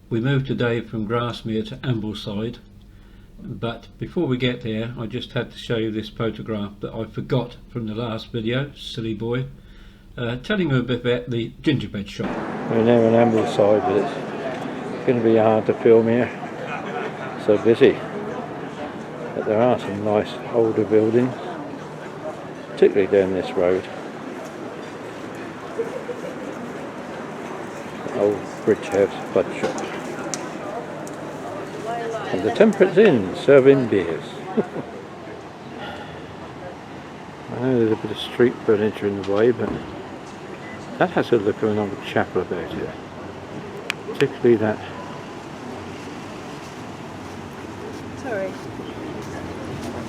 We moved today from Grasmere to Ambleside, but before we get there I just had to show you this photograph that I forgot from the last video, silly boy, telling you a bit about the gingerbread shop. We're now in Ambleside, but it's going to be hard to film here, so busy. But there are some nice older buildings, particularly down this road. Old Bridge House Bud Shop. And the Temperance Inn serving beers. I know there's a bit of street furniture in the way, but that has a look of an old chapel about it. Particularly that. Sorry.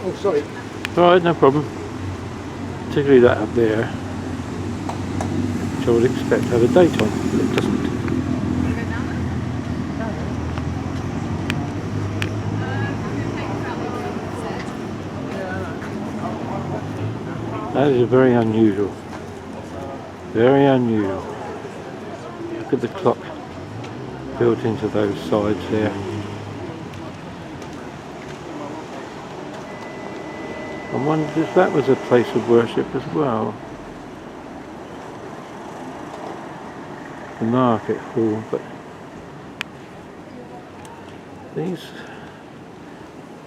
Oh, sorry. Alright, no problem. Particularly that up there, which I would expect to have a date on, but it doesn't. That is very unusual. Very unusual. Look at the clock built into those sides there. I wondered if that was a place of worship as well. The market hall, but these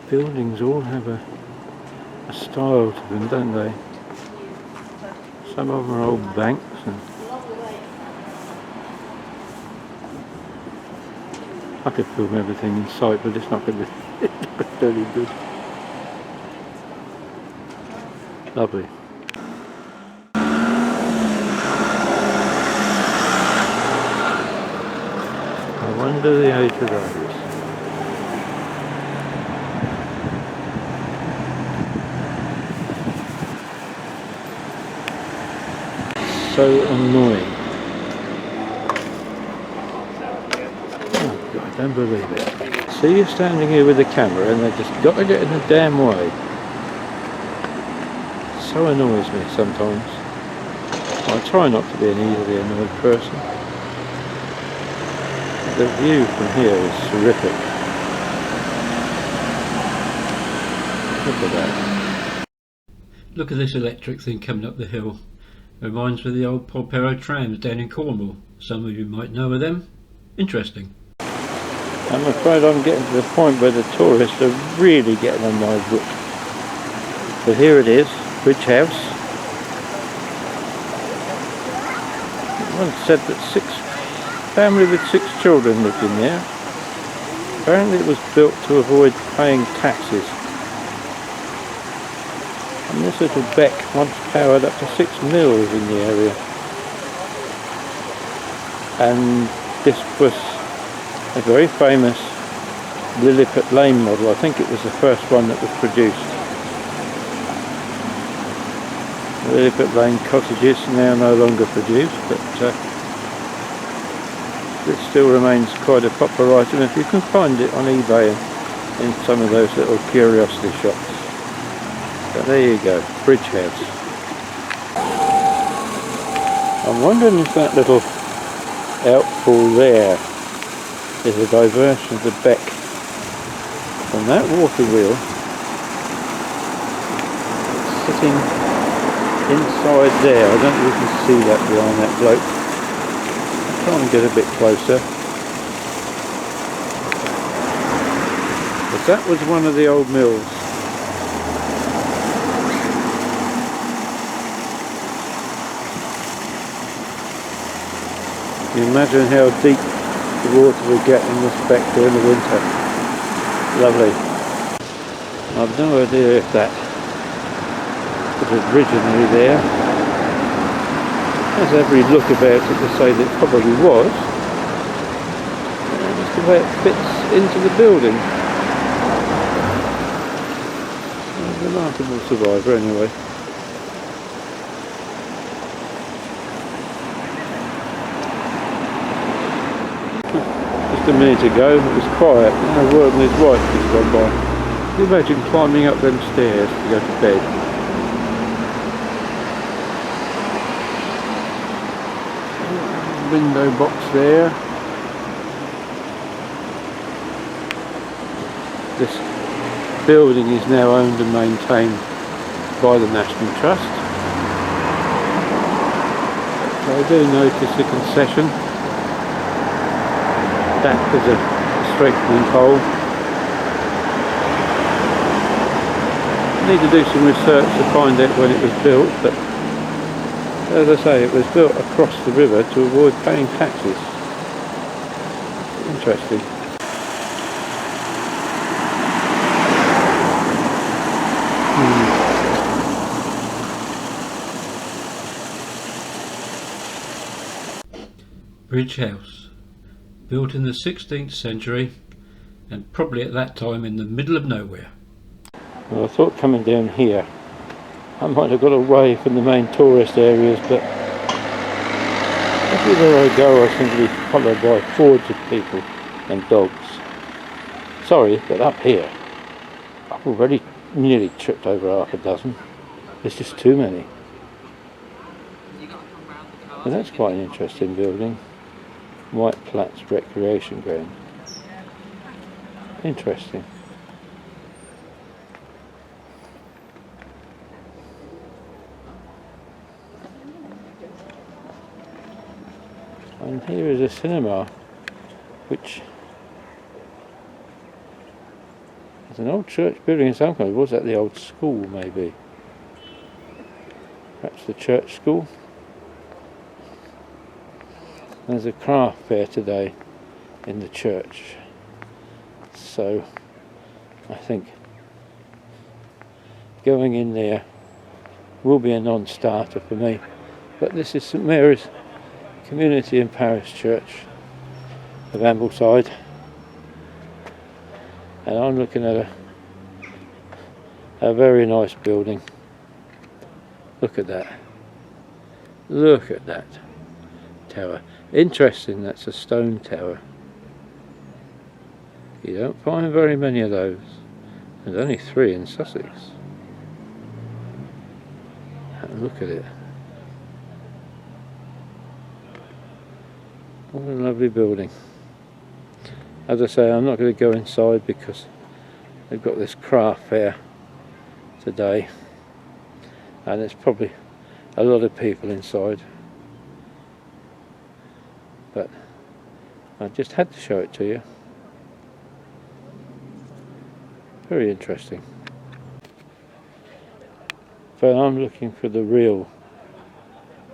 buildings all have a style to them, don't they? Some of them are old banks, and I could film everything in sight, but it's not going to be very good. Lovely. I wonder the age of those. So annoying. Oh God, I don't believe it. See you standing here with the camera and they've just got to get in the damn way. So annoys me sometimes. I try not to be an easily annoyed person. The view from here is terrific. Look at that. Look at this electric thing coming up the hill. Reminds me of the old Polperro trams down in Cornwall. Some of you might know of them. Interesting. I'm afraid I'm getting to the point where the tourists are really getting on my book. But here it is, Bridge House. It once said that family with 6 children lived in there. Apparently it was built to avoid paying taxes. And this little beck once powered up to 6 mills in the area. And this was a very famous Lilliput Lane model. I think it was the first one that was produced. Lilliput Lane cottages now no longer produced, but it still remains quite a popular item if you can find it on eBay and in some of those little curiosity shops. But there you go, Bridge House. I'm wondering if that little outfall there is a diversion of the beck from that water wheel sitting inside there. I don't know if you can see that behind that bloke. I'll try and get a bit closer. But that was one of the old mills. You imagine how deep the water would get in this beck during the winter. Lovely. I've no idea if that was originally there. There's every look about it to say that it probably was. Just the way it fits into the building. There's a remarkable survivor anyway. Just a minute ago it was quiet, and a word and his wife just gone by. Can you imagine climbing up them stairs to go to bed? Window box there. This building is now owned and maintained by the National Trust. So I do notice a concession. That is a strengthening pole. I need to do some research to find out when it was built, but as I say, it was built across the river to avoid paying taxes. Interesting. Bridge House, built in the 16th century and probably at that time in the middle of nowhere. Well, I thought coming down here I might have got away from the main tourist areas, but everywhere I go I seem to be followed by hordes of people and dogs. Sorry, but up here I've already nearly tripped over half a dozen. There's just too many. And that's quite an interesting building. White Platts Recreation Ground. Interesting. And here is a cinema, which is an old church building in some kind. Was that the old school, maybe? Perhaps the church school? There's a craft fair today in the church, so I think going in there will be a non-starter for me. But this is St Mary's Community and Parish Church of Ambleside, and I'm looking at a very nice building. Look at that. Look at that tower. Interesting, that's a stone tower. You don't find very many of those. There's only 3 in Sussex. And look at it. What a lovely building. As I say, I'm not going to go inside because they've got this craft fair today, and there's probably a lot of people inside, but I just had to show it to you. Very interesting. But I'm looking for the real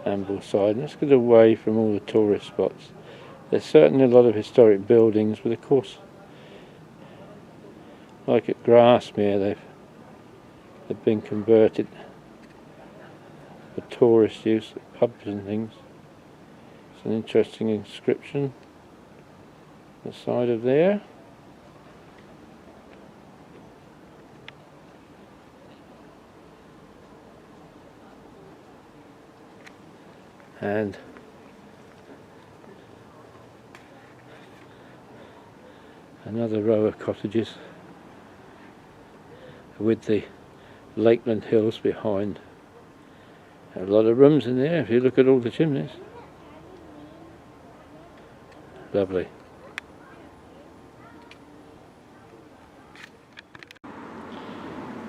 Ambleside. Let's get away from all the tourist spots. There's certainly a lot of historic buildings, but of course, like at Grasmere, they've been converted for tourist use, pubs and things. It's an interesting inscription on the side of there. And another row of cottages with the Lakeland Hills behind. A lot of rooms in there if you look at all the chimneys. Lovely.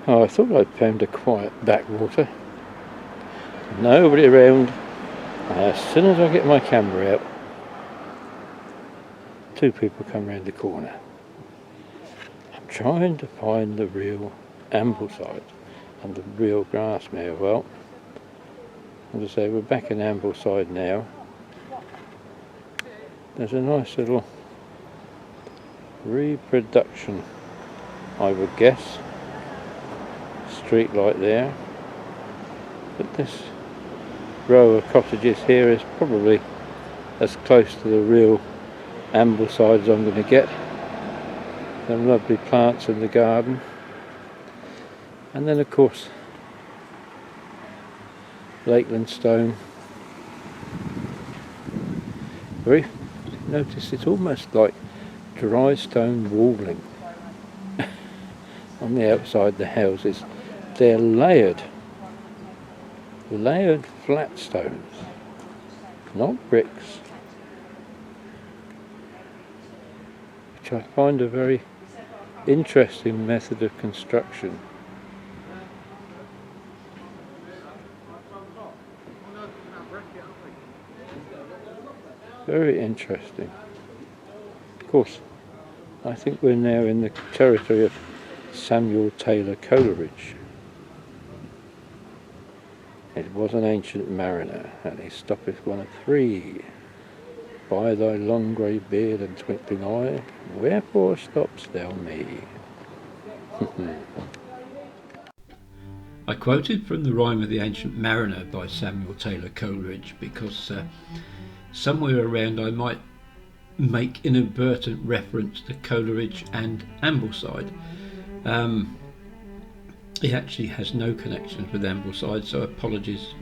Oh, I thought I'd found a quiet backwater. Nobody around. As soon as I get my camera out, 2 people come round the corner. I'm trying to find the real Ambleside and the real Grasmere. Well, as I say, we're back in Ambleside now. There's a nice little reproduction, I would guess. Street light there. But this row of cottages here is probably as close to the real Ambleside as I'm going to get. Some lovely plants in the garden. And then of course Lakeland stone. Notice it's almost like dry stone walling on the outside the houses. They're layered flat stones, not bricks, which I find a very interesting method of construction. Very interesting. Of course, I think we're now in the territory of Taylor Coleridge. It was an ancient mariner, and he stoppeth one of three. By thy long grey beard and twinkling eye, wherefore stopp'st thou me? I quoted from the Rhyme of the Ancient Mariner by Samuel Taylor Coleridge because somewhere around I might make inadvertent reference to Coleridge and Ambleside. He actually has no connections with Ambleside, so apologies.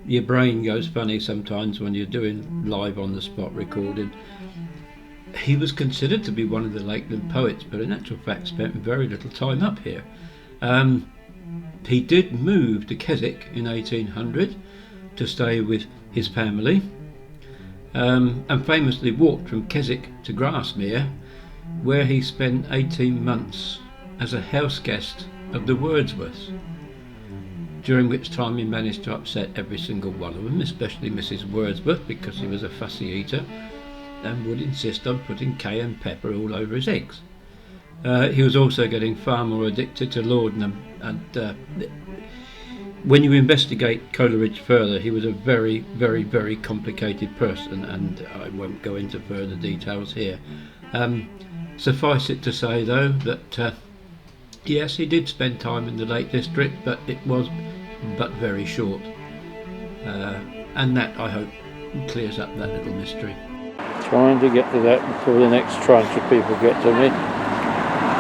Your brain goes funny sometimes when you're doing live on the spot recording. He was considered to be one of the Lakeland Poets, but in actual fact spent very little time up here. He did move to Keswick in 1800 to stay with his family, and famously walked from Keswick to Grasmere, where he spent 18 months as a house guest of the Wordsworths, during which time he managed to upset every single one of them, especially Mrs. Wordsworth, because he was a fussy eater and would insist on putting cayenne pepper all over his eggs. He was also getting far more addicted to laudanum, and when you investigate Coleridge further, he was a very, very, very complicated person, and I won't go into further details here. Suffice it to say, though, that yes, he did spend time in the Lake District, but it was but very short. And that, I hope, clears up that little mystery. Trying to get to that before the next tranche of people get to me.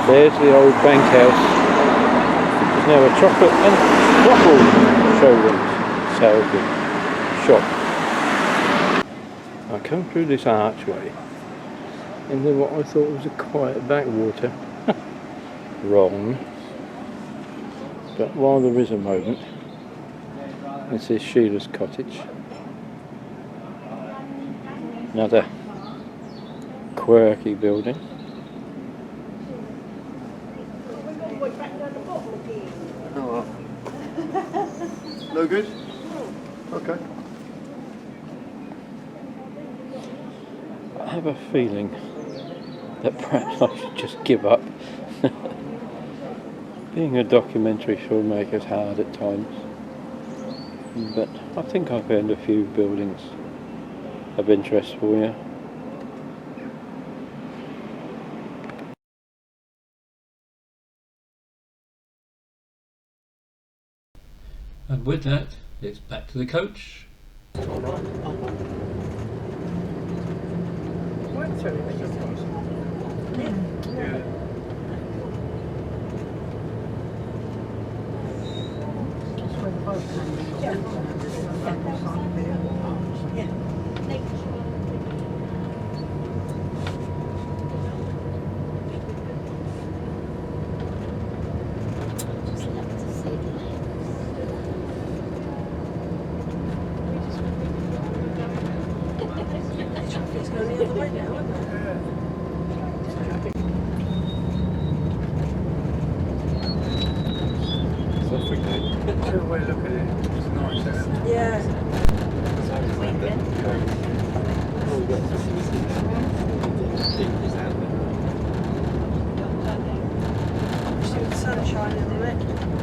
There's the old bank house. There's now a chocolate and waffle showroom, salesman shop. I come through this archway into what I thought was a quiet backwater. Wrong. But while there is a moment, this is Sheila's cottage. Another quirky building. Oh, no good? Okay. I have a feeling that perhaps I should just give up. Being a documentary filmmaker is hard at times, but I think I found a few buildings of interest for you. And with that, it's back to the coach. Sunshine in it.